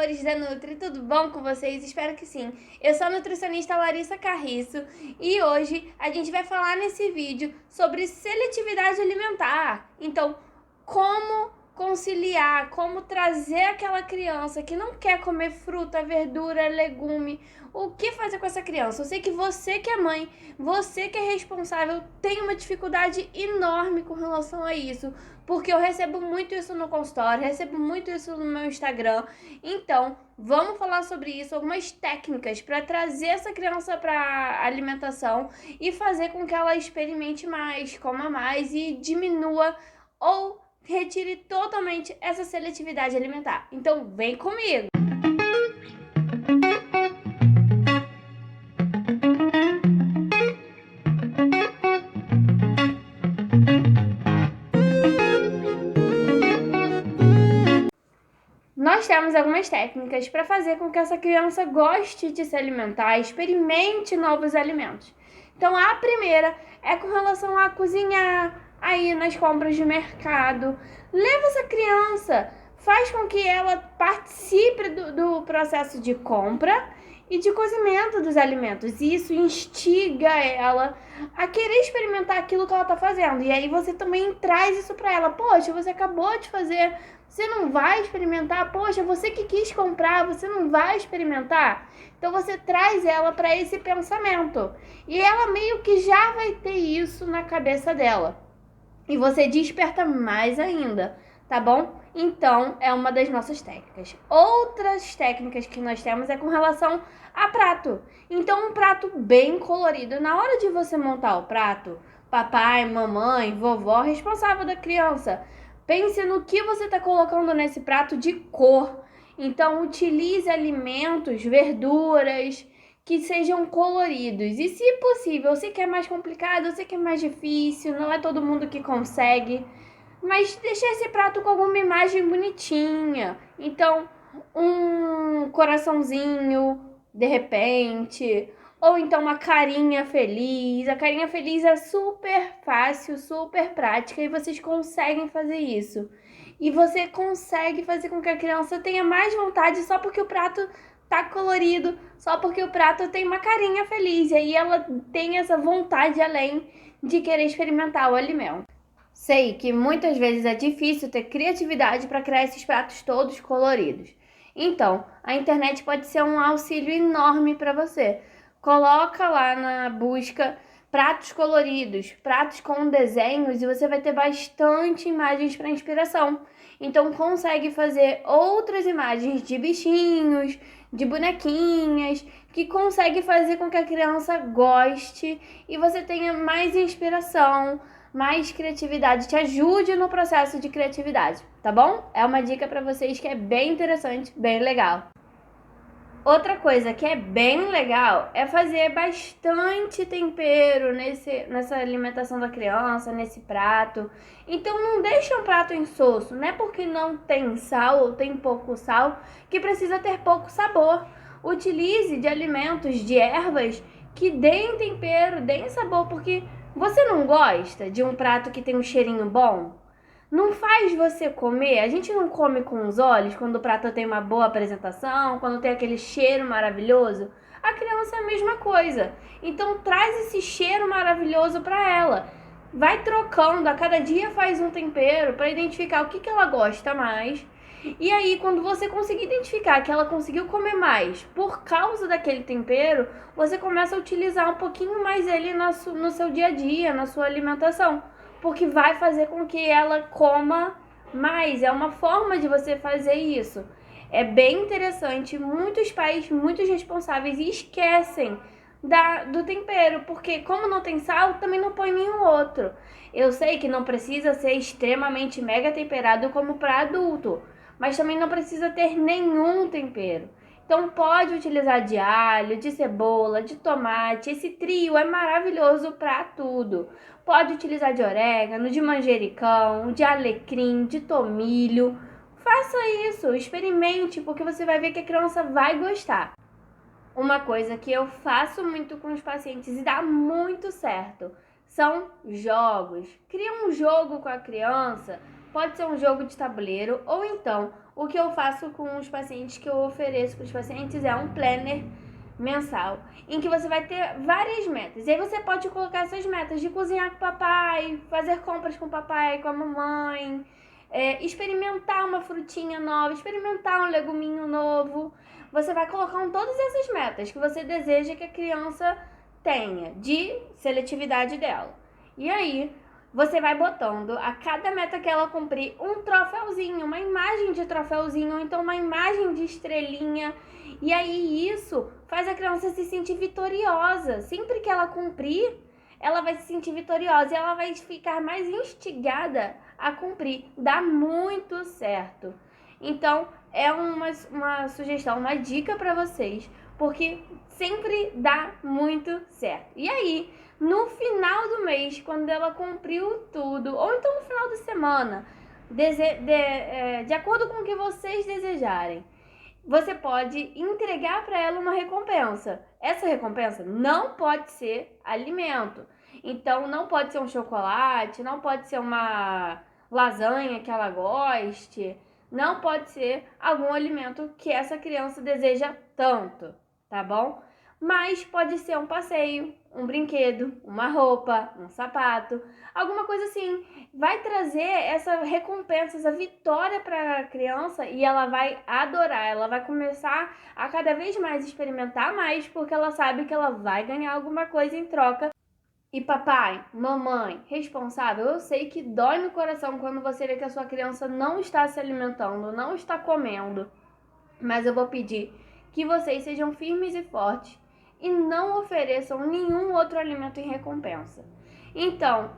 amores da Nutri, tudo bom com vocês? Espero que sim. Eu sou a nutricionista Larissa Carriço e hoje a gente vai falar nesse vídeo sobre seletividade alimentar. Então, como conciliar, como trazer aquela criança que não quer comer fruta, verdura, legume, o que fazer com essa criança? Eu sei que você que é mãe, você que é responsável, tem uma dificuldade enorme com relação a isso, porque eu recebo muito isso no consultório, recebo muito isso no meu Instagram. Então, vamos falar sobre isso, algumas técnicas para trazer essa criança para alimentação e fazer com que ela experimente mais, coma mais e diminua ou retire totalmente essa seletividade alimentar. Então, vem comigo! Nós temos algumas técnicas para fazer com que essa criança goste de se alimentar, experimente novos alimentos. Então, a primeira é com relação a cozinhar, aí nas compras de mercado. Leva essa criança, faz com que ela participe do processo de compra e de cozimento dos alimentos. E isso instiga ela a querer experimentar aquilo que ela está fazendo. E aí você também traz isso para ela. Poxa, você acabou de fazer, você não vai experimentar? Poxa, você que quis comprar, você não vai experimentar? Então você traz ela para esse pensamento. E ela meio que já vai ter isso na cabeça dela. E você desperta mais ainda, tá bom? Então, é uma das nossas técnicas. Outras técnicas que nós temos é com relação a prato. Então, um prato bem colorido. Na hora de você montar o prato, papai, mamãe, vovó, responsável da criança, pense no que você está colocando nesse prato de cor. Então, utilize alimentos, verduras que sejam coloridos. E, se possível, eu sei que é mais complicado, eu sei que é mais difícil, não é todo mundo que consegue, mas deixe esse prato com alguma imagem bonitinha. Então, um coraçãozinho, de repente, ou então uma carinha feliz. A carinha feliz é super fácil, super prática e vocês conseguem fazer isso. E você consegue fazer com que a criança tenha mais vontade só porque o prato tá colorido, só porque o prato tem uma carinha feliz. E aí ela tem essa vontade além de querer experimentar o alimento. Sei que muitas vezes é difícil ter criatividade para criar esses pratos todos coloridos. Então, a internet pode ser um auxílio enorme para você. Coloca lá na busca pratos coloridos, pratos com desenhos e você vai ter bastante imagens para inspiração. Então, consegue fazer outras imagens de bichinhos, de bonequinhas, que consegue fazer com que a criança goste e você tenha mais inspiração, mais criatividade, te ajude no processo de criatividade, tá bom? É uma dica para vocês que é bem interessante, bem legal. Outra coisa que é bem legal é fazer bastante tempero nessa alimentação da criança, nesse prato. Então não deixa um prato insosso, não é porque não tem sal ou tem pouco sal que precisa ter pouco sabor. Utilize de alimentos, de ervas que deem tempero, deem sabor, porque você não gosta de um prato que tem um cheirinho bom? Não faz você comer. A gente não come com os olhos quando o prato tem uma boa apresentação, quando tem aquele cheiro maravilhoso. A criança é a mesma coisa. Então traz esse cheiro maravilhoso para ela. Vai trocando, a cada dia faz um tempero para identificar o que ela gosta mais. E aí, quando você conseguir identificar que ela conseguiu comer mais por causa daquele tempero, você começa a utilizar um pouquinho mais ele no seu dia a dia, na sua alimentação. Porque vai fazer com que ela coma mais. É uma forma de você fazer isso. É bem interessante. Muitos pais, muitos responsáveis esquecem do tempero, porque como não tem sal, também não põe nenhum outro. Eu sei que não precisa ser extremamente mega temperado como para adulto, mas também não precisa ter nenhum tempero. Então pode utilizar de alho, de cebola, de tomate. Esse trio é maravilhoso para tudo. Pode utilizar de orégano, de manjericão, de alecrim, de tomilho. Faça isso, experimente, porque você vai ver que a criança vai gostar. Uma coisa que eu faço muito com os pacientes e dá muito certo são jogos. Cria um jogo com a criança, pode ser um jogo de tabuleiro ou então o que eu faço com os pacientes, que eu ofereço para os pacientes, é um planner mensal, em que você vai ter várias metas. E aí você pode colocar essas metas de cozinhar com o papai, fazer compras com o papai, com a mamãe, experimentar uma frutinha nova, experimentar um leguminho novo. Você vai colocando todas essas metas que você deseja que a criança tenha, de seletividade dela. E aí, você vai botando a cada meta que ela cumprir um troféuzinho, uma imagem de troféuzinho, ou então uma imagem de estrelinha. E aí isso faz a criança se sentir vitoriosa. Sempre que ela cumprir, ela vai se sentir vitoriosa e ela vai ficar mais instigada a cumprir. Dá muito certo. Então, é uma sugestão, uma dica para vocês, porque sempre dá muito certo. E aí, no final do mês, quando ela cumpriu tudo, ou então no final da semana, de acordo com o que vocês desejarem, você pode entregar para ela uma recompensa. Essa recompensa não pode ser alimento. Então, não pode ser um chocolate, não pode ser uma lasanha que ela goste, não pode ser algum alimento que essa criança deseja tanto, tá bom? Mas pode ser um passeio, um brinquedo, uma roupa, um sapato, alguma coisa assim. Vai trazer essa recompensa, essa vitória para a criança e ela vai adorar. Ela vai começar a cada vez mais experimentar mais, porque ela sabe que ela vai ganhar alguma coisa em troca. E papai, mamãe, responsável, eu sei que dói no coração quando você vê que a sua criança não está se alimentando, não está comendo. Mas eu vou pedir que vocês sejam firmes e fortes e não ofereçam nenhum outro alimento em recompensa. Então,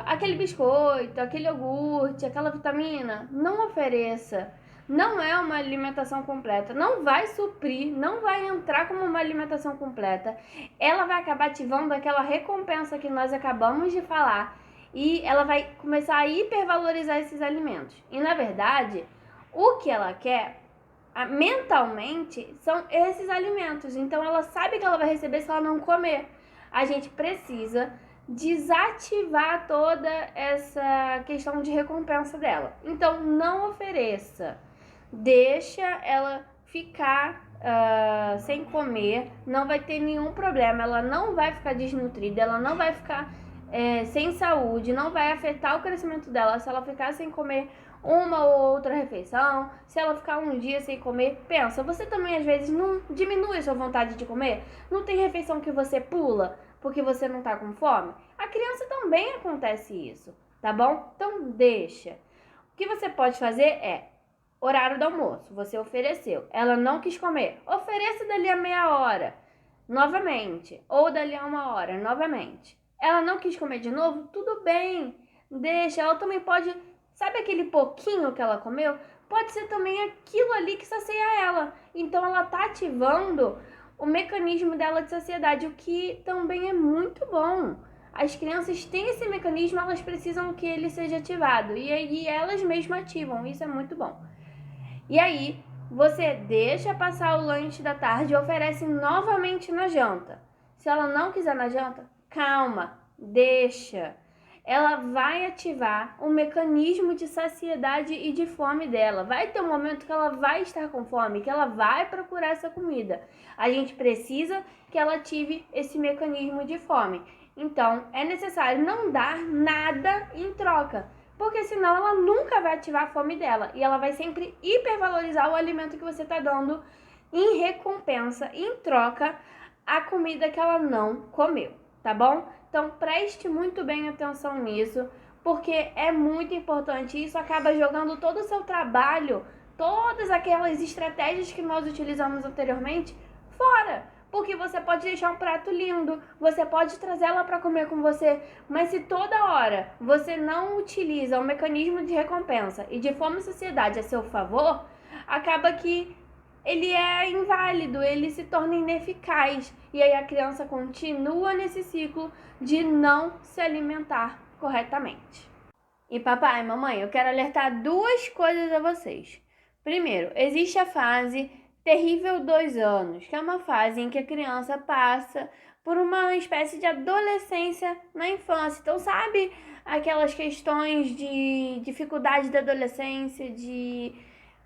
aquele biscoito, aquele iogurte, aquela vitamina, não ofereça. Não é uma alimentação completa, não vai suprir, não vai entrar como uma alimentação completa. Ela vai acabar ativando aquela recompensa que nós acabamos de falar e ela vai começar a hipervalorizar esses alimentos. E na verdade, o que ela quer mentalmente são esses alimentos. Então ela sabe que ela vai receber se ela não comer. A gente precisa desativar toda essa questão de recompensa dela. Então não ofereça. Deixa ela ficar sem comer, não vai ter nenhum problema, ela não vai ficar desnutrida, ela não vai ficar sem saúde, não vai afetar o crescimento dela se ela ficar sem comer uma ou outra refeição, se ela ficar um dia sem comer. Pensa, você também às vezes não diminui a sua vontade de comer? Não tem refeição que você pula porque você não tá com fome? A criança também acontece isso, tá bom? Então deixa. O que você pode fazer é horário do almoço, você ofereceu, ela não quis comer, ofereça dali a meia hora, novamente, ou dali a uma hora, novamente. Ela não quis comer de novo, tudo bem, deixa, ela também pode, sabe aquele pouquinho que ela comeu? Pode ser também aquilo ali que sacia ela, então ela tá ativando o mecanismo dela de saciedade, o que também é muito bom. As crianças têm esse mecanismo, elas precisam que ele seja ativado, e aí elas mesmas ativam, isso é muito bom. E aí, você deixa passar o lanche da tarde e oferece novamente na janta. Se ela não quiser na janta, calma, deixa. Ela vai ativar o mecanismo de saciedade e de fome dela. Vai ter um momento que ela vai estar com fome, que ela vai procurar essa comida. A gente precisa que ela ative esse mecanismo de fome. Então, é necessário não dar nada em troca, porque senão ela nunca vai ativar a fome dela e ela vai sempre hipervalorizar o alimento que você está dando em recompensa, em troca, a comida que ela não comeu, tá bom? Então preste muito bem atenção nisso, porque é muito importante. Isso acaba jogando todo o seu trabalho, todas aquelas estratégias que nós utilizamos anteriormente, fora. Porque você pode deixar um prato lindo, você pode trazer ela para comer com você, mas se toda hora você não utiliza o mecanismo de recompensa e de fome e saciedade a seu favor, acaba que ele é inválido, ele se torna ineficaz. E aí a criança continua nesse ciclo de não se alimentar corretamente. E papai, mamãe, eu quero alertar duas coisas a vocês. Primeiro, existe a fase terrível 2 anos, que é uma fase em que a criança passa por uma espécie de adolescência na infância. Então, sabe aquelas questões de dificuldade da adolescência, de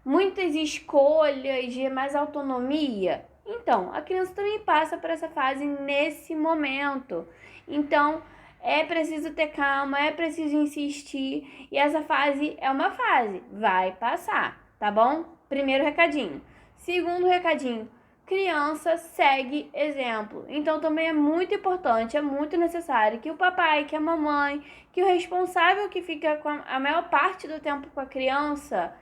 muitas escolhas, de mais autonomia. Então, a criança também passa por essa fase nesse momento. Então, é preciso ter calma, é preciso insistir. E essa fase é uma fase, vai passar, tá bom? Primeiro recadinho. Segundo recadinho, criança segue exemplo. Então, também é muito importante, é muito necessário que o papai, que a mamãe, que o responsável que fica com a maior parte do tempo com a criança,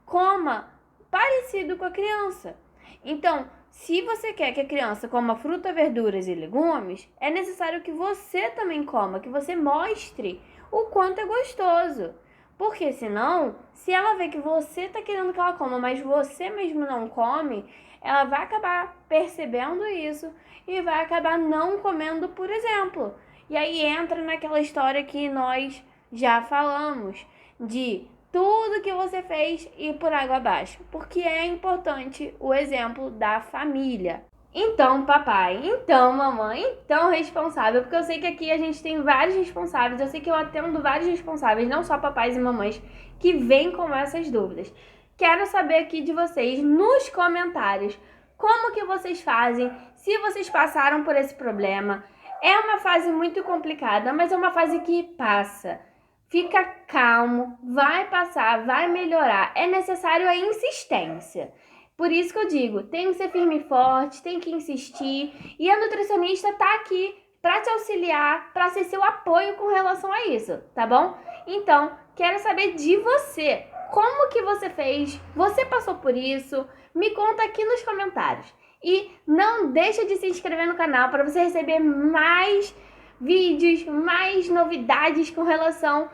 coma parecido com a criança. Então, se você quer que a criança coma fruta, verduras e legumes, é necessário que você também coma, que você mostre o quanto é gostoso. Porque senão, se ela vê que você está querendo que ela coma, mas você mesmo não come, ela vai acabar percebendo isso e vai acabar não comendo, por exemplo. E aí entra naquela história que nós já falamos, de tudo que você fez ir por água abaixo, porque é importante o exemplo da família. Então, papai, então, mamãe, então, responsável, porque eu sei que aqui a gente tem vários responsáveis, eu sei que eu atendo vários responsáveis, não só papais e mamães, que vêm com essas dúvidas. Quero saber aqui de vocês, nos comentários, como que vocês fazem, se vocês passaram por esse problema. É uma fase muito complicada, mas é uma fase que passa. Fica calmo, vai passar, vai melhorar. É necessário a insistência. Por isso que eu digo, tem que ser firme e forte, tem que insistir. E a nutricionista tá aqui para te auxiliar, para ser seu apoio com relação a isso, tá bom? Então, quero saber de você. Como que você fez? Você passou por isso? Me conta aqui nos comentários. E não deixa de se inscrever no canal para você receber mais vídeos, mais novidades com relação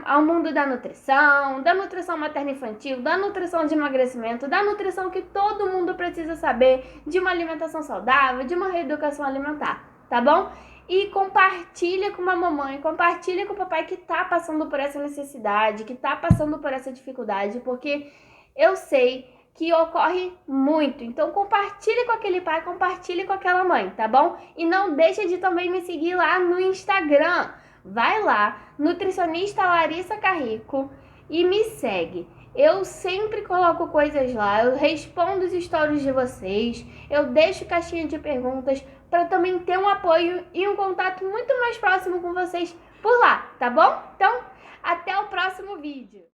ao mundo da nutrição materno-infantil, da nutrição de emagrecimento, da nutrição que todo mundo precisa saber, de uma alimentação saudável, de uma reeducação alimentar, tá bom? E compartilha com a mamãe, compartilha com o papai que tá passando por essa necessidade, que tá passando por essa dificuldade, porque eu sei que ocorre muito. Então compartilhe com aquele pai, compartilhe com aquela mãe, tá bom? E não deixa de também me seguir lá no Instagram. Vai lá, nutricionista Larissa Carrico, e me segue. Eu sempre coloco coisas lá, eu respondo os stories de vocês, eu deixo caixinha de perguntas para também ter um apoio e um contato muito mais próximo com vocês por lá, tá bom? Então, até o próximo vídeo.